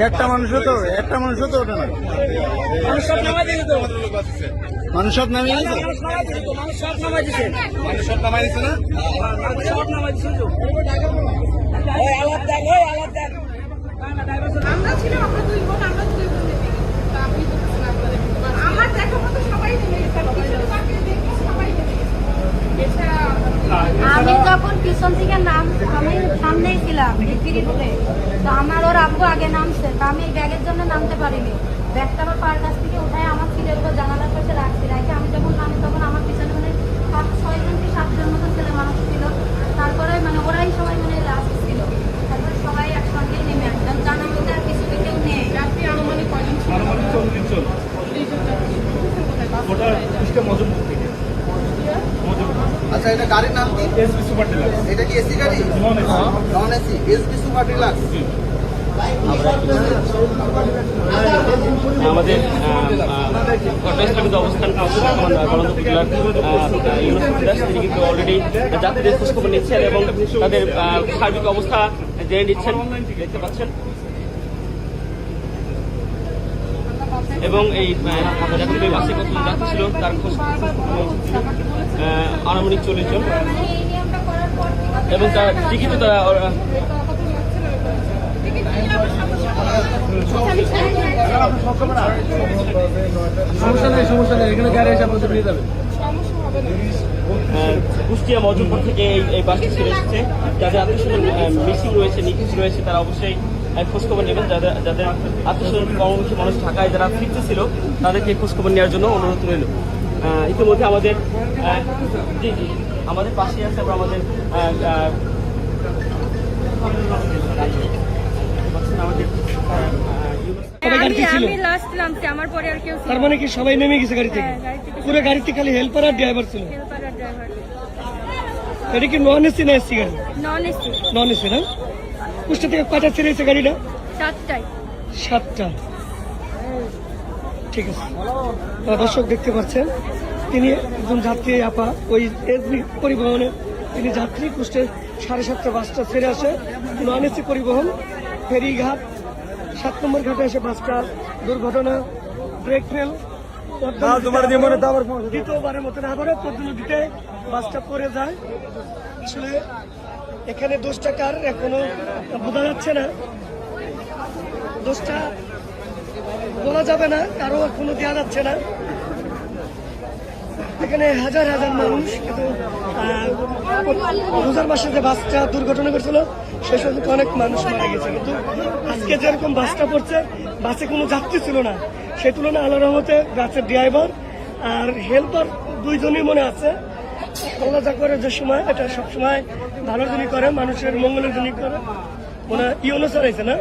একটা মানুষ তো ওটা না, মানুষ সব নামিয়ে দিয়েছে, না আমরা ছিলাম, আমরা দুই বোন, আমরা দুই বোন আমার দেখা মতো সবাই আমি যখন পিছন থেকে আমি সামনেই ছিলাম তো আমার ওর আব্বু আগে নামছে, তো আমি ব্যাগের জন্য নামতে পারিনি। ব্যাগটা আমার পার কাছ থেকে উঠায় আমার ছেলের উপর জানালার পাশে রাখছি, রাখে আমি যখন নামি তখন আমার পিছনে 6জন কি 7জন মতো ছেলে মানুষ ছিল। তারপরে ওরাই সবাই লাস্ট ছিল, তারপরে সবাই একসঙ্গেই নেমে আসলাম। জানার মধ্যে আর কিছু কেউ নেই। রাত্রি আনুমানিক কয়জন ছিল? আচ্ছা, এটা গাড়ির নাম কি? SB super deluxe. এটা কি এসি গাড়ি? Non AC. SB super deluxe. আমাদের ঘটনাস্থলে অবস্থান তিনি কিন্তু অলরেডি যাত্রীদের খোঁজখবর নিচ্ছেন এবং তাদের সার্বিক অবস্থা জেনে নিচ্ছেন, দেখতে পাচ্ছেন। এবং এই যাত্রী বাসে কত যাত্রী ছিল তার খোঁজ আনুমানিক 40 জন, এবং তার টিকিটও তারা সমস্যা নেই, এখানে গাড়ি এসে আপনাদের নিয়ে যাবে। কুষ্টিয়া মজুমপুর থেকে এই বাসটি ছেড়ে এসেছে। যাদের আত্মীয়স্বজন মিসিং রয়েছে, নিখোঁজ রয়েছে, তারা অবশ্যই খোঁজখবর নেবেন। যাদের আত্মীয়স্বজন কর্মমুখী মানুষ ঢাকায় যারা ফিরতে ছিল তাদেরকে খোঁজখবর নেওয়ার জন্য অনুরোধ রইল। ইতিমধ্যে আমাদের আমাদের পাশে আছে, আমাদের তার মানে কি সবাই নেমে গেছে গাড়ি থেকে? পুরো গাড়িতে খালি হেল্পার আর ড্রাইভার ছিল। এটা কি নন এসি না এসি গাড়ি? নন এসি না। কুষ্টিয়া থেকে কয়টা ছেড়েছে গাড়িটা? 7টা। ঠিক আছে, দর্শক দেখতে পাচ্ছেন তিনি একজন যাত্রী আপা, ওই এসবি পরিবহনে তিনি যাত্রী। কুষ্টিয়া 7:30 বাসটা ছেড়ে আসে নন এসি পরিবহন। ফেরিঘাট 7 নম্বর ঘাটে এসে বাসটা দুর্ঘটনা, ব্রেক ফেল, দ্বিতীয়বারের মতন আবারও পদ্মনদীতে বাসটা পড়ে যায়। আসলে এখানে দোষটা কার এখনো বোঝা যাচ্ছে না, দোষটা বলা যাবে না, কারো এখনো দেওয়া যাচ্ছে না। এখানে হাজার হাজার মানুষ, কিন্তু রোজার মাসে যে বাসটা দুর্ঘটনা করেছিল সেই সময় অনেক মানুষ মারা গেছে, কিন্তু আজকে যেরকম বাসটা পড়ছে বাসে কোনো যাত্রী ছিল না। সেই তুলনায় আল্লাহর রহমতে বাসের ড্রাইভার আর হেল্পার 2 জনই মনে আছে। আল্লাহ যা করে যে সময়, এটা সবসময় ভালোর জন্যই করে, মানুষের মঙ্গলের জন্যই করে। মনে ইউনো চালাইছে না।